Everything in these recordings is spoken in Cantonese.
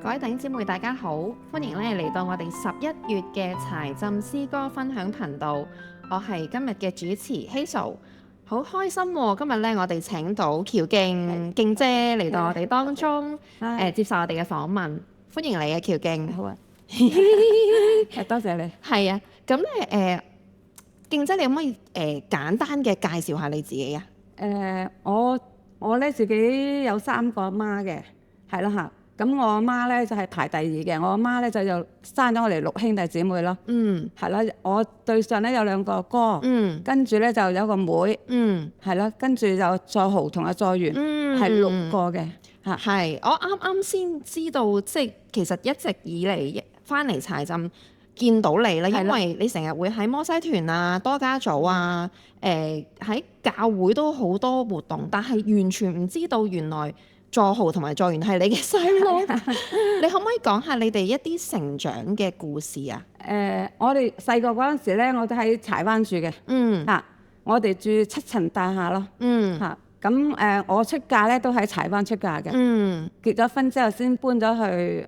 各位弟兄姊妹大家好，歡迎咧嚟到我哋11月嘅柴浸詩歌分享頻道。我係今日嘅主持 Hazel， 好開心喎！今日咧我哋請到喬勁姐嚟到我哋當中，接受我哋嘅訪問。歡迎你啊，喬勁。好啊，多謝你。係啊，咁咧勁姐，你可唔可以簡單嘅介紹下你自己啊？我咧自己有3個阿媽嘅，係啦嚇。咁我阿媽咧就係排第2嘅，我阿媽咧就又生咗我哋6兄弟姊妹咯。係啦，我對上咧有2個哥，跟住咧就有個妹，係啦，跟住就載豪同阿載源，係6個嘅嚇。係，我啱啱先知道，即係其實一直以嚟翻嚟柴浸見到你啦，因為你成日會喺摩西團啊、多家組啊，喺教會都好多活動，但係完全唔知道原來載豪同埋載源係你嘅細路。你可唔可以講下你哋一啲成長嘅故事啊？我哋細個嗰陣時咧，我都喺柴灣住嘅，嚇，我哋住7層大廈咯，嚇。咁我出嫁咧都喺柴灣出嫁嘅，結咗婚之後先搬咗去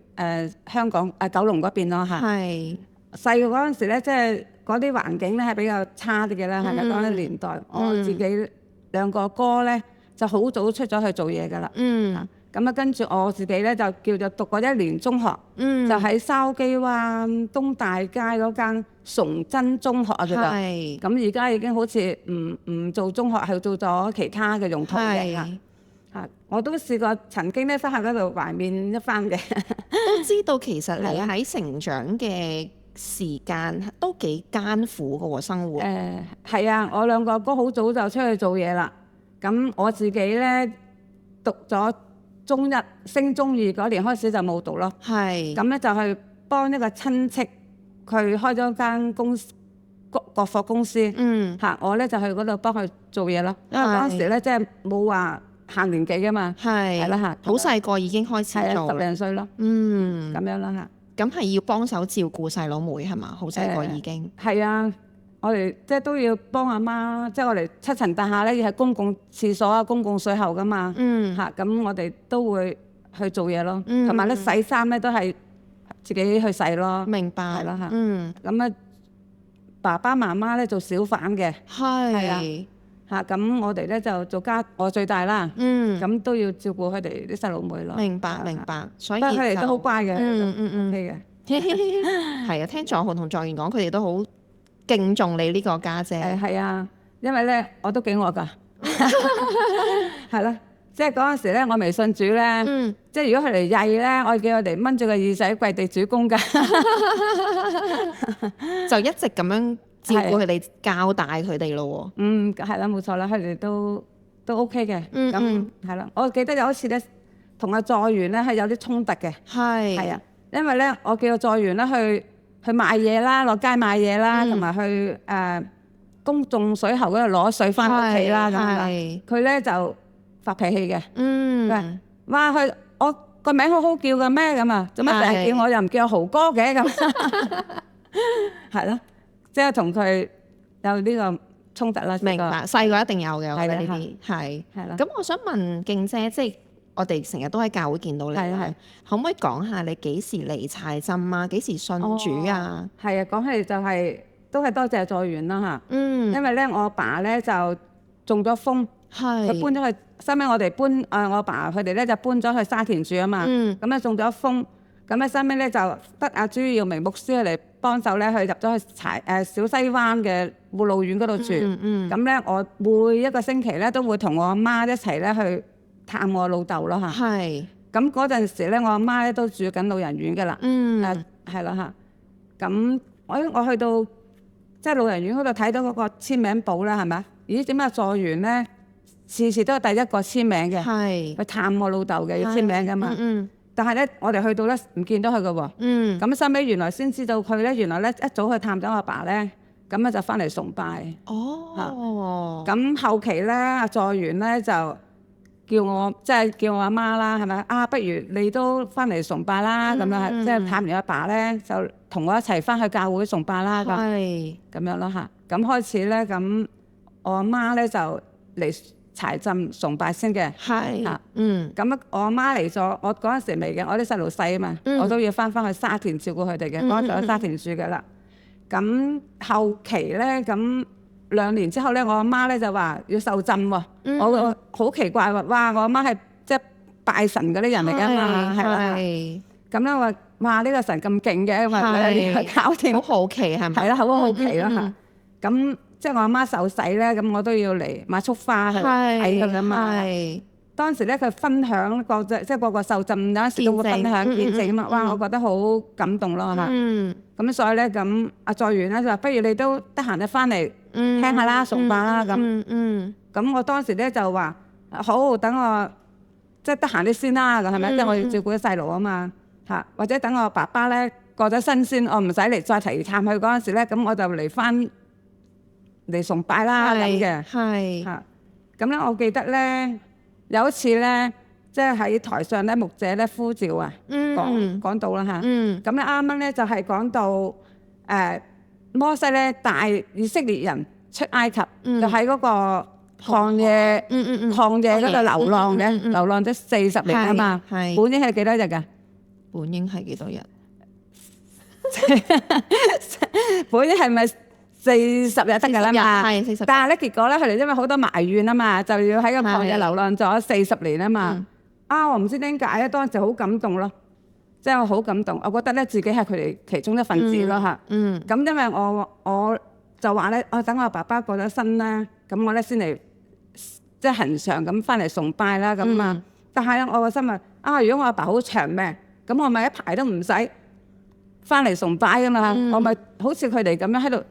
香港九龍嗰邊咯嚇。係細個嗰陣時咧，即係嗰啲環境咧係比較差啲嘅啦，係咪嗰個年代？我自己2個哥咧就好早出咗去做嘢㗎啦，咁啊跟住我自己咧就叫做讀過1年中學，就喺筲箕灣東大街嗰間崇真中學啊，叫做。咁而家已經好似唔做中學，係做咗其他嘅用途嘅嚇。我都試過曾經咧翻去嗰度懷緬一番嘅。都知道其實你喺成長嘅時間都幾艱苦嘅喎，生活。係啊，我2個哥好早就出去做嘢啦。咁我自己咧讀咗中1升中2嗰年開始就冇讀咯。咁咧就去幫一個親戚，佢開咗間國貨公司。我咧就去嗰度幫佢做嘢咯。因為嗰陣時咧即係冇話限年紀㗎嘛。係啦嚇，好細個已經開始做。10零歲咯。咁樣啦嚇。咁係要幫手照顧細佬妹係嘛？好細個已經。係啊，我哋即係都要幫阿媽，即係我哋7層大廈咧要係公共廁所啊、公共水喉噶嘛。咁我哋都會去做嘢咯，同埋咧洗衫咧都係自己去洗咯。明白。係啦嚇。咁啊，爸爸媽媽咧做小販嘅。係啊。咁我哋咧就做我最大啦。咁都要照顧佢哋啲細路妹咯。明白明白，所以佢哋都好乖嘅。OK 嘅。係啊，聽載豪同載源講，佢哋都好敬重你呢個家姐。係啊，因為咧我都幾惡㗎。係啦，即係嗰陣時咧我未信主咧，即係如果佢哋曳咧，我叫佢哋掹住個耳仔跪地主公㗎。就一直咁樣照顧佢哋，教大佢哋咯喎。係啦，冇錯啦，佢哋都 OK 嘅。咁係啦，我記得有一次咧，同阿載源咧係有啲衝突嘅。係啊，因為咧我叫阿載源咧去買嘢啦，落街買嘢啦，同埋去公眾水喉嗰度攞水翻屋企啦咁樣。佢咧就發脾氣嘅。佢話：哇，我個名好好叫嘅咩咁啊？做乜成日叫我又唔叫豪哥嘅咁？係咯，即係同佢有呢個衝突啦。明白，細個一定有嘅，我覺得呢啲係啦。咁我想問勁姐，即係我哋成日都喺教會見到你，可唔可以講下你幾時嚟柴浸啊？幾時信主啊？係啊，講起就係都係多謝載源啦嚇。因為咧我阿爸咧就中咗風，佢搬咗去，收尾我哋搬我阿爸佢哋咧就搬咗去沙田住啊嘛。咁咧中咗風，咁咧收尾咧就得阿朱耀明牧師嚟幫手咧，去入咗去小西灣嘅護老院嗰度住。咁咧我每一個星期咧都會同我阿媽一齊咧去探我老豆咯嚇。咁嗰陣時咧，我阿媽咧都住緊老人院㗎啦。係啦嚇。咁我去到即係老人院嗰度睇到嗰個簽名簿啦，係咪？咦？點解載源咧次次都係第一個簽名嘅？去探我老豆嘅要簽名㗎嘛。但係咧，我哋去到咧唔見到佢㗎喎。咁收尾原來先知道佢咧，原來咧一早去探咗我阿爸咧，咁咧就翻嚟崇拜。咁後期咧，阿載源咧就叫我即係叫我阿媽啦，係咪啊？不如你都翻嚟崇拜啦，咁樣即係探完阿爸咧，就同我一齊翻去教會崇拜啦。咁樣咯嚇。咁開始咧，咁我阿媽咧就嚟柴浸崇拜先嘅。係。咁我阿媽嚟咗，我嗰陣時未嘅，我啲細路細啊嘛，我都要翻去沙田照顧佢哋嘅，嗰陣時喺沙田住嘅啦。咁後期咧，咁2年之後咧，我阿媽咧就話要受浸喎。我好奇怪喎，哇！我阿媽係即係拜神嗰啲人嚟㗎嘛，係啦。咁咧我話哇，呢個神咁勁嘅，咁啊搞掂。好好奇係咪？係啦，好好奇咯嚇。咁即係我阿媽受洗咧，咁我都要嚟買束花去睇佢㗎嘛。當時咧佢分享個即係個個受浸有陣時都會分享見證啊嘛。哇！我覺得好感動咯嚇。咁所以咧咁阿在元咧就話：不如你都得閒就翻嚟聽下啦，崇拜啦咁。咁我當時咧就話：好，等我即係得閒啲先啦，係咪？即係我要照顧啲細路啊嘛嚇。或者等我爸爸咧過咗身先，我唔使嚟再提探佢嗰陣時咧，咁我就嚟翻嚟崇拜啦咁嘅。係嚇。咁咧我記得咧。有一次咧，即係喺台上咧，牧者咧呼召啊，講到啦嚇。咁咧啱啱咧就係講到摩西咧帶以色列人出埃及，就喺嗰個曠野嗰度流浪嘅，流浪咗40年啊嘛。本應係幾多日㗎？本應係幾多日？本應係咪40日得㗎啦嘛？係40日。但係咧結果咧，佢哋因為好多埋怨啊嘛，就要喺個曠野流浪咗40年啊嘛。我唔知點解咧，當時好感動咯，即係我好感動。我覺得咧自己係佢哋其中一份子咯嚇。咁因為我就話咧，等我爸爸過咗身啦，咁我咧先嚟即係恆常咁翻嚟崇拜啦咁啊。但係咧，我個心如果我阿爸好長命，咁我咪一排都唔使翻嚟崇拜㗎嘛。我咪好似佢哋咁樣喺度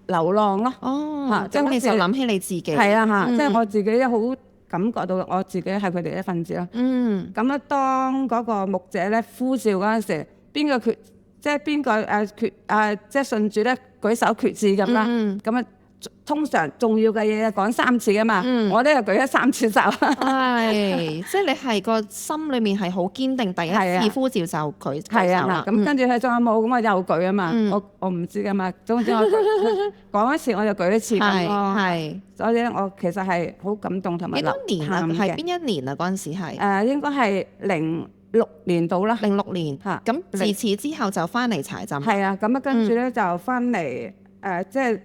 流浪咯。即係你就諗起你自己。係啊嚇，即係我自己好感覺到我自己係佢哋一份子咯。咁咧，當嗰個牧者咧呼召嗰陣時，邊個即係邊個即係信主咧舉手決志咁啦。咁啊，通常重要嘅嘢講3次㗎嘛。我咧就舉咗3次手。即係你係個心裏面係好堅定，第一次呼召就舉手啦。咁跟住佢仲有冇咁我又舉啊嘛。我唔知㗎嘛。總之我講一次我就舉一次咁咯。所以咧，我其實係好感動同埋流喊嘅。係邊一年啊？嗰陣時係應該係06年到啦。06年嚇。咁自此之後就翻嚟柴浸。係啊，咁啊跟住咧就翻嚟即係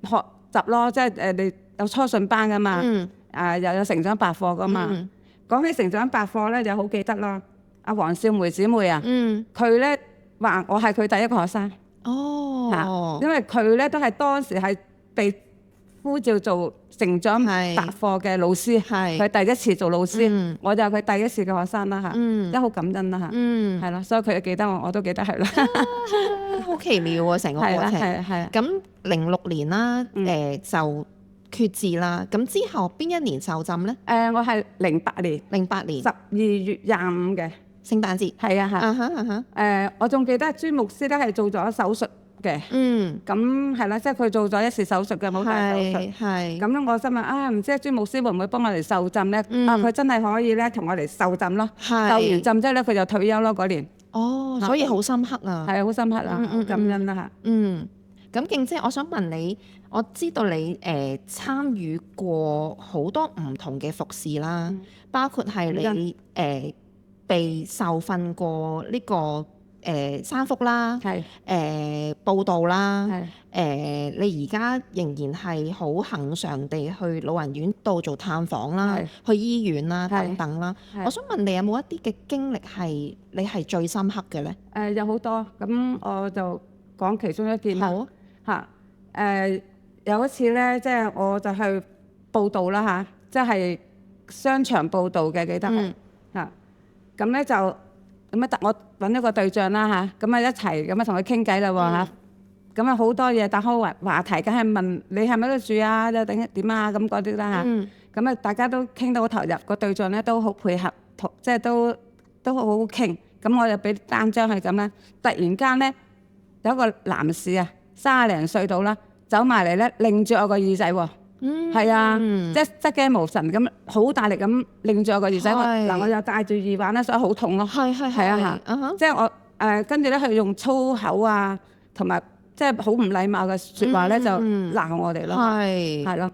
學習咯，即係你有初信班噶嘛，又有成長百課噶嘛。講起成長百課咧，就好記得咯。阿黃少梅姊妹啊，佢咧話我係佢第一個學生。因為佢咧都係當時係被呼召做成長百課嘅老師，佢第一次做老師，我就係佢第一次嘅學生啦嚇，真係好感恩啦嚇，係咯，所以佢就記得我，我都記得佢啦。好奇妙啊，成個過程。係咁06年啦，就決志啦。咁之後邊一年受浸咧？我係08年，08年12月25嘅聖誕節。係啊嚇。我仲記得朱牧師咧係做咗手術嘅。咁係啦，即係佢做咗1次手術嘅，冇大手術。咁咧我心諗唔知朱牧師會唔會幫我哋受浸咧？佢真係可以咧同我哋受浸咯。受完浸之後咧，佢就退休咯嗰年。所以好深刻啊。係啊，好深刻啊，感恩啦嚇。咁敬姐，我想問你，我知道你參與過好多唔同嘅服侍啦，包括係你被受訓過呢個三福啦，佈道啦，你而家仍然係好恆常地去老人院度做探訪啦，去醫院啦等等啦。我想問你有冇一啲嘅經歷係你係最深刻嘅咧？有好多，咁我就講其中一件啦。好有一次咧，即係我就去佈道啦嚇，即係商場佈道嘅，記得嚇。咁咧就咁啊，我揾一個對象啦嚇，咁啊一齊咁啊同佢傾偈啦喎嚇。咁啊好多嘢打開話題，梗係問你係咪喺度住啊？又點啊？咁嗰啲啦嚇。咁啊大家都傾到好投入，個對象咧都好配合，即係都好好傾。咁我就俾單張佢咁啦。突然間咧有一個男士啊，30零歲到啦，走埋嚟咧，擰住我個耳仔喎。係啊，即係失驚無神咁，好大力咁擰住我個耳仔。嗱，我又戴住耳環啦，所以好痛咯。係啊嚇，即係我跟住咧，佢用粗口啊，同埋即係好唔禮貌嘅説話咧，就鬧我哋咯。係咯，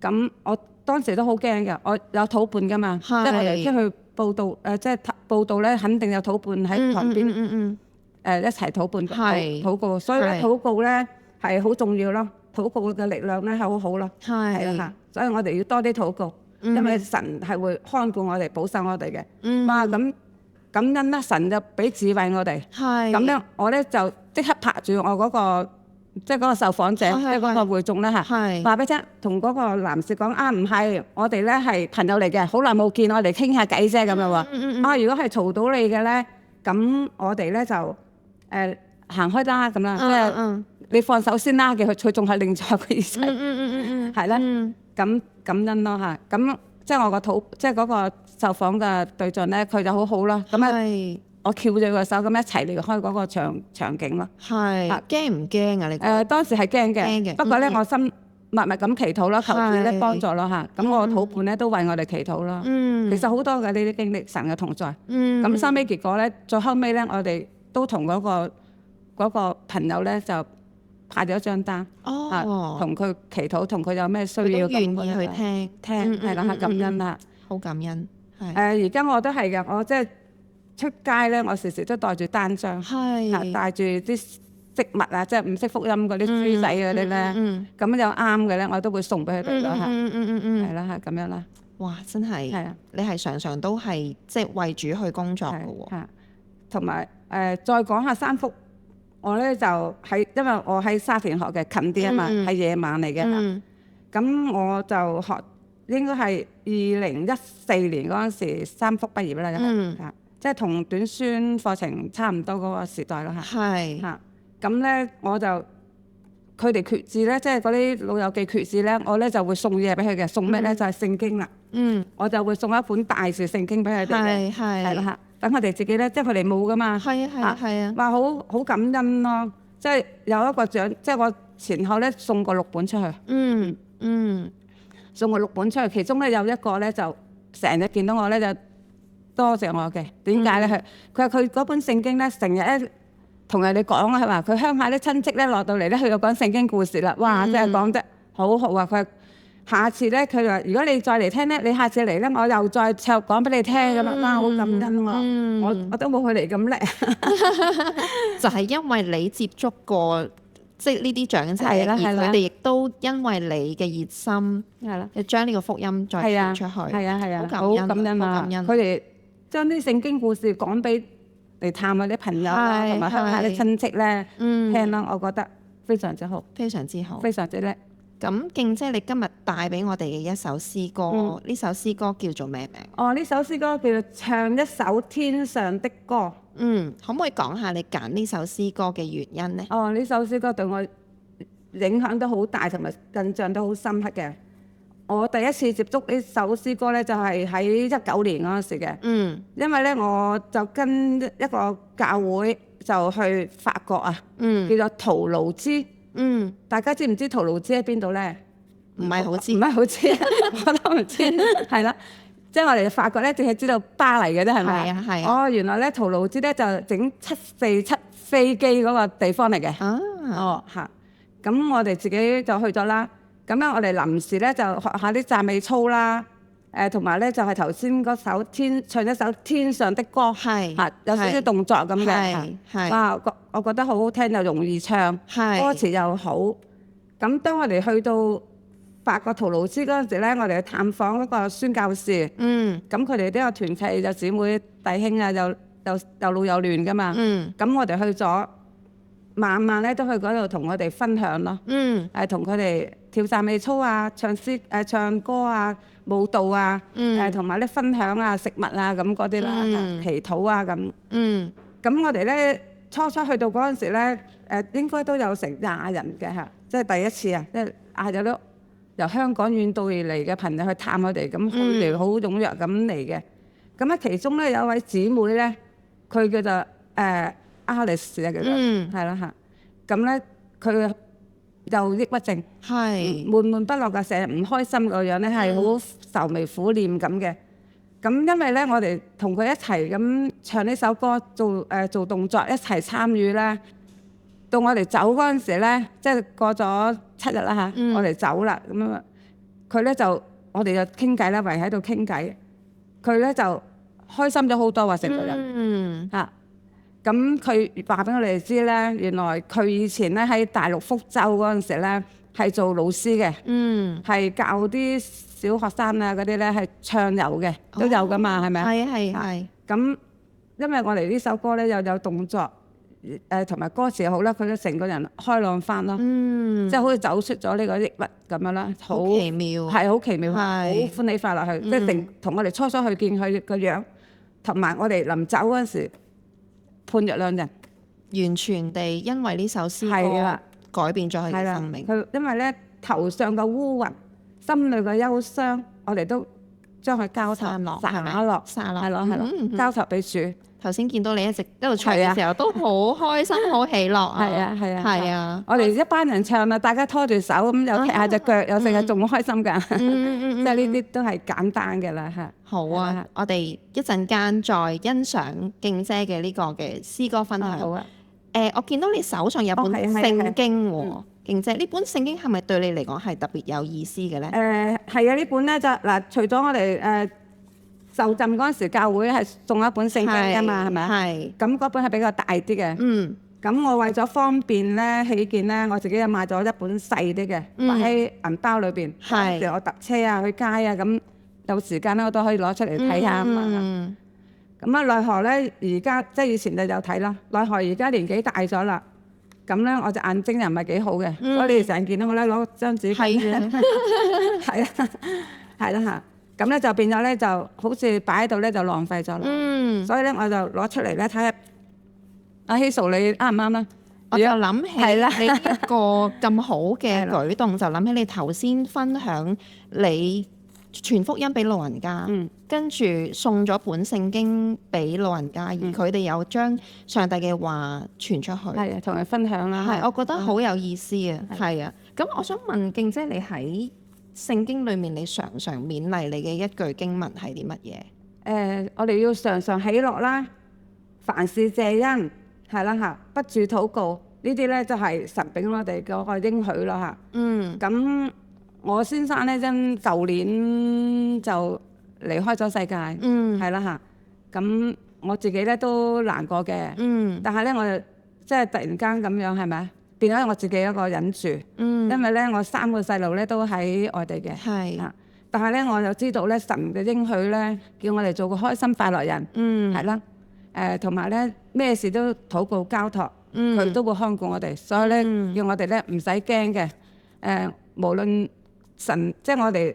咁我當時都好驚嘅，我有土伴㗎嘛，即係我哋出去報道即係報道咧，肯定有土伴喺旁邊一齊土伴禱告，所以咧禱告咧係好重要咯，禱告嘅力量咧係好好咯，係啦嚇，所以我哋要多啲禱告，因為神係會看顧我哋、保守我哋嘅。哇！咁感恩啦，神就俾智慧我哋，咁咧我咧就即刻拍住我嗰個即係嗰個受訪者，即係嗰個會眾啦嚇，話俾聽，同嗰個男士講啊，唔係，我哋咧係朋友嚟嘅，好耐冇見，我哋傾下偈啫咁樣喎。啊，如果係嘈到你嘅咧，咁我哋咧就行開啦咁啦，即係你放手先啦嘅，佢仲係另外嘅意思，係啦，咁感恩咯嚇，咁即係我即係嗰個受訪嘅對象咧，佢就好好啦，咁啊我翹住個手咁一齊離開嗰個場景咯。係驚唔驚啊？你當時係驚嘅，不過咧我心默默咁祈禱啦，求主咧幫助咯嚇。咁我土伴咧都為我哋祈禱啦。其實好多嘅呢啲經歷，神嘅同在。咁收尾結果咧，最後尾咧，我哋都同嗰個朋友咧就派咗張單，同佢祈禱，同佢有咩需要，願意去聽，係啦，感恩啦，好感恩。而家我都係嘅，我即係出街咧，我時時都帶住單張，帶住啲飾物啊，即係唔識福音嗰啲豬仔嗰啲咧，咁有啱嘅咧，我都會送俾佢哋咯嚇，係啦嚇，咁樣啦。哇！真係，你係常常都係即係為主去工作嘅喎。同埋再講下三福，我咧就因為我喺沙田學嘅近啲啊嘛，係夜晚嚟嘅，咁我就學應該係2014年嗰陣時三福畢業啦，即係同短宣課程差唔多嗰個時代咯嚇。咁咧我就佢哋決志咧，即係嗰啲老友記決志咧，我咧就會送嘢俾佢嘅，送咩咧就係聖經啦。我就會送一本大樹聖經俾佢哋嘅，係啦嚇。等佢哋自己咧，即係佢哋冇噶嘛。係啊。話好感恩咯，即係有一個獎，即係我前後咧送過6本出去。送過6本出去，其中咧有一個咧就成日見到我咧就多謝我嘅。點解咧？佢話佢嗰本聖經咧成日咧同人哋講啊，係話佢鄉下啲親戚咧落到嚟咧，佢又講聖經故事啦。哇！真係講得好好啊！佢話下次咧，佢話如果你再嚟聽咧，你下次嚟咧，我又再講俾你聽咁啦。哇！好感恩喎，我都冇佢嚟咁叻，就係因為你接觸過即係呢啲長者，而佢哋亦都因為你嘅熱心，就將呢個福音再傳出去。好感恩啊！佢哋將啲聖經故事講俾嚟探下啲朋友啦，同埋鄉下啲親戚咧聽啦，我覺得非常之好，非常之好，非常之叻。咁敬姐，你今日帶俾我哋嘅一首詩歌，呢首詩歌叫做咩名？呢首詩歌叫做《唱一首天上的歌》。可唔可以講下你揀呢首詩歌嘅原因呢？呢首詩歌對我影響都好大，同埋印象都好深刻嘅。我第一次接觸呢首詩歌咧，就係喺19年嗰陣時嘅。因為咧，我就跟一個教會就去法國啊，叫做圖盧茲。大家知唔知圖盧茲喺邊度咧？唔係好知，我都唔知。係啦，即係我哋法國咧，淨係知道巴黎嘅啫，係咪？係啊。原來咧圖盧茲咧就整747飛機嗰個地方嚟嘅。咁我哋自己就去咗啦。咁咧，我哋臨時咧就學下啲讚美操啦。同埋咧就係頭先嗰首唱一首天上的歌，有少少動作咁嘅。哇！我覺得好好聽，又容易唱，歌詞又好。咁當我哋去到法國圖盧茲嗰陣時咧，我哋去探訪嗰個宣教士。咁佢哋都有團契，有姊妹弟兄啊，又老又嫩噶嘛。咁我哋去咗，晚晚咧都去嗰度同我哋分享咯。同佢哋跳讚美操啊，唱歌啊，舞蹈啊，同埋咧分享啊，食物啊咁嗰啲啦，祈禱啊咁。咁我哋咧初去到嗰陣時咧，應該都有成20人嘅嚇，即係第一次啊，即係嗌咗都由香港遠道而嚟嘅朋友去探我哋，咁佢哋好踴躍咁嚟嘅。咁啊，其中咧有一位姊妹咧，佢叫做Alice 啊，叫做係啦嚇。咁咧佢又抑鬱症，悶悶不樂嘅，成日唔開心個樣咧，係好愁眉苦臉咁嘅。咁因為咧，我哋同佢一齊咁唱呢首歌，做動作，一齊參與咧。到我哋走嗰陣時咧，即係過咗7日啦嚇，我哋走啦咁樣，佢咧就我哋就傾偈啦，圍喺度傾偈。佢咧就開心咗好多喎，成個人嚇。咁佢話俾我哋知咧，原來佢以前咧喺大陸福州嗰陣時咧係做老師嘅，係教啲小學生啊嗰啲咧係唱遊嘅，都有噶嘛，係咪啊？係。咁因為我哋呢首歌咧又有動作，同埋歌詞又好啦，佢都成個人開朗翻咯，即係好似走出咗呢個抑鬱咁樣啦，好奇妙，係好奇妙，好歡喜快樂去，即係同我哋初初去見佢個樣，同埋我哋臨走嗰陣時判若兩人，完全地因為呢首詩歌改變咗佢嘅生命。佢因為咧頭上嘅烏雲，心裏嘅憂傷，我哋都將佢交託落，係咯，交託俾主。頭先見到你一直喺度唱嘅時候，都好開心、好喜樂啊！係啊！我哋一班人唱啊，大家拖住手咁，又踢下隻腳，又成日仲開心㗎。即係呢啲都係簡單嘅啦嚇。好啊！我哋一陣間再欣賞敬姐嘅呢個嘅詩歌分享。好啊！我見到你手上有本聖經喎，敬姐，呢本聖經係咪對你嚟講係特別有意思嘅咧？係啊！呢本咧就嗱，除咗我哋受浸嗰陣時，教會係送一本聖經㗎嘛，係咪啊？係。咁嗰本係比較大啲嘅。咁我為咗方便咧起見咧，我自己又買咗一本細啲嘅，擺喺銀包裏邊。係。譬如我搭車啊、去街啊，咁有時間咧我都可以攞出嚟睇下啊嘛。咁啊，奈何咧而家即係以前就有睇啦，奈何而家年紀大咗啦，咁咧我隻眼睛又唔係幾好嘅，所以你哋成日見到我咧攞張紙。係啊。係啦嚇。咁咧就變咗咧，就好似擺喺度咧就浪費咗啦。所以咧我就攞出嚟咧睇下，阿希素你啱唔啱啦？我就諗起你一個咁好嘅舉動，就諗起你頭先分享你傳福音俾老人家，跟住送咗本聖經俾老人家，而佢哋有將上帝嘅話傳出去，係啊，同佢分享啦。係，我覺得好有意思啊。係啊，咁我想問敬姐，你喺聖經裏面，你常常勉勵你嘅一句經文係啲乜嘢？我哋要常常喜樂啦，凡事謝恩，係啦嚇，不住禱告，呢啲咧就係神俾我哋嗰個應許啦嚇。咁我先生咧真舊年就離開咗世界，係啦嚇。咁我自己咧都難過嘅，但係咧我就即係突然間咁樣係咪啊？變咗我自己一個忍住，因為咧我3個細路咧都喺外地嘅，但係咧我就知道咧神嘅應許咧，叫我哋做個開心快樂人，係啦，同埋咧咩事都禱告交託，佢都會看顧我哋，所以咧叫我哋咧唔使驚嘅，無論神即係我哋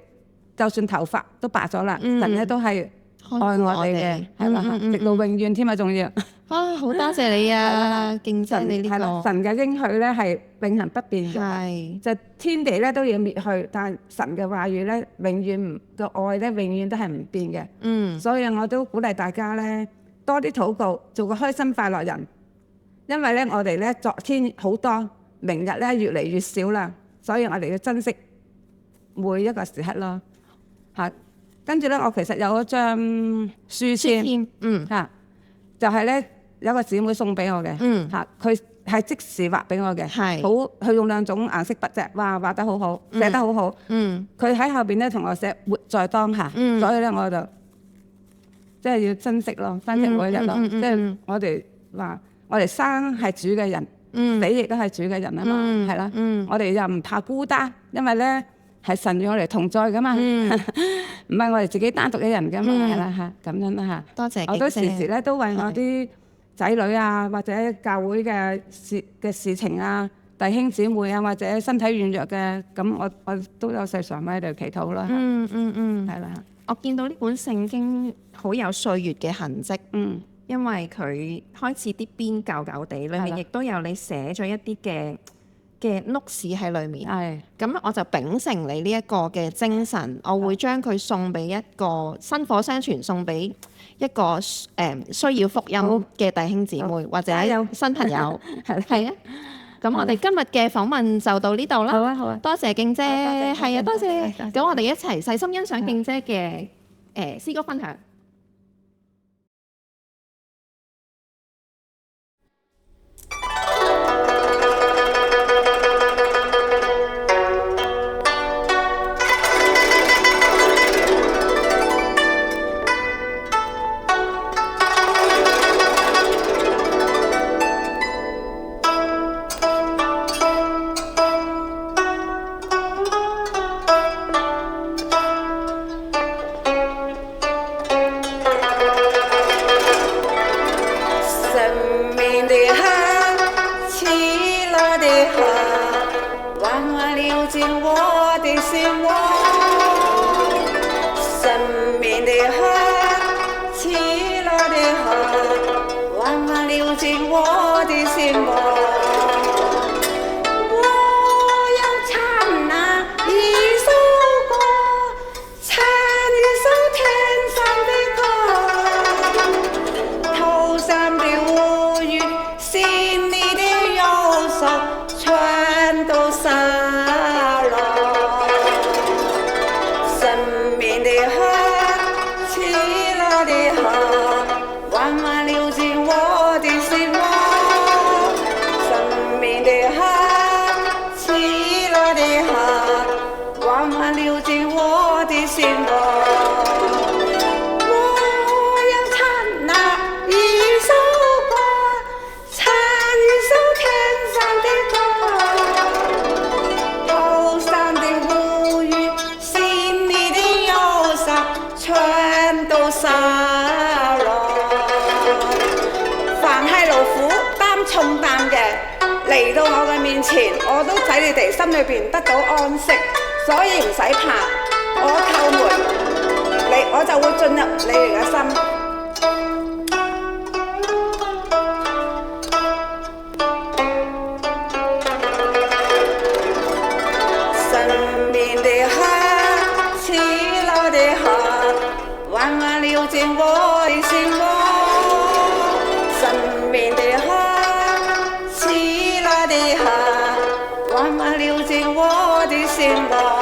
就算頭髮都白咗啦，神咧都係愛我哋嘅，係啦，直到永遠添啊，仲要。好多謝你啊，敬姐你呢個神嘅應許咧係永恆不變嘅，就天地咧都要滅去，但係神嘅話語咧永遠唔個愛咧永遠都係唔變嘅。所以我都鼓勵大家咧多啲禱告，做個開心快樂人，因為咧我哋咧昨天好多，明日咧越嚟越少啦，所以我哋要珍惜每一個時刻咯。嚇，跟住咧我其實有一張書籤，就係咧。有個姊妹送俾我嘅，佢係即時畫俾我嘅，好，佢用2種顏色筆啫，哇，畫得好好，寫得好好，佢喺後邊咧同我寫活在當下，所以咧我就即係要珍惜咯，珍惜每一日咯，即係我哋話我哋生係主嘅人，死亦都係主嘅人啊嘛，係啦，我哋又唔怕孤單，因為咧係神與我哋同在噶嘛，唔係我哋自己單獨嘅人噶嘛，係啦嚇，咁樣啦嚇，多謝，我都時時咧都為我啲仔女啊，或者教會嘅事情啊，弟兄姊妹啊，或者身體軟弱嘅，咁我都有時常喺度祈禱啦。係啦。我見到呢本聖經好有歲月嘅痕跡，因為佢開始啲邊舊舊地，裏面亦都有你寫咗一啲嘅 notes 喺裏面。係。咁我就秉承你呢一個嘅精神，我會將佢送俾一個薪火相傳，送俾一個需要福音嘅弟兄姊妹或者新朋友，係啊。咁我哋今日嘅訪問就到呢度啦。好啊，好啊。多謝敬姐，係啊，多謝。咁我哋一齊細心欣賞敬姐嘅詩歌分享。我要唱那一首歌，唱一首天上的歌，头上的乌云，心里的忧傷，全都灑落。凡係勞苦擔重擔嘅嚟到我嘅面前，我都使你哋心裏邊得到安息，所以唔使怕。我叩門，我就會進入你哋嘅心。生命的河，喜樂的河，緩緩流進我的心窩。生命的河，喜樂的河，緩緩流進我的心窩。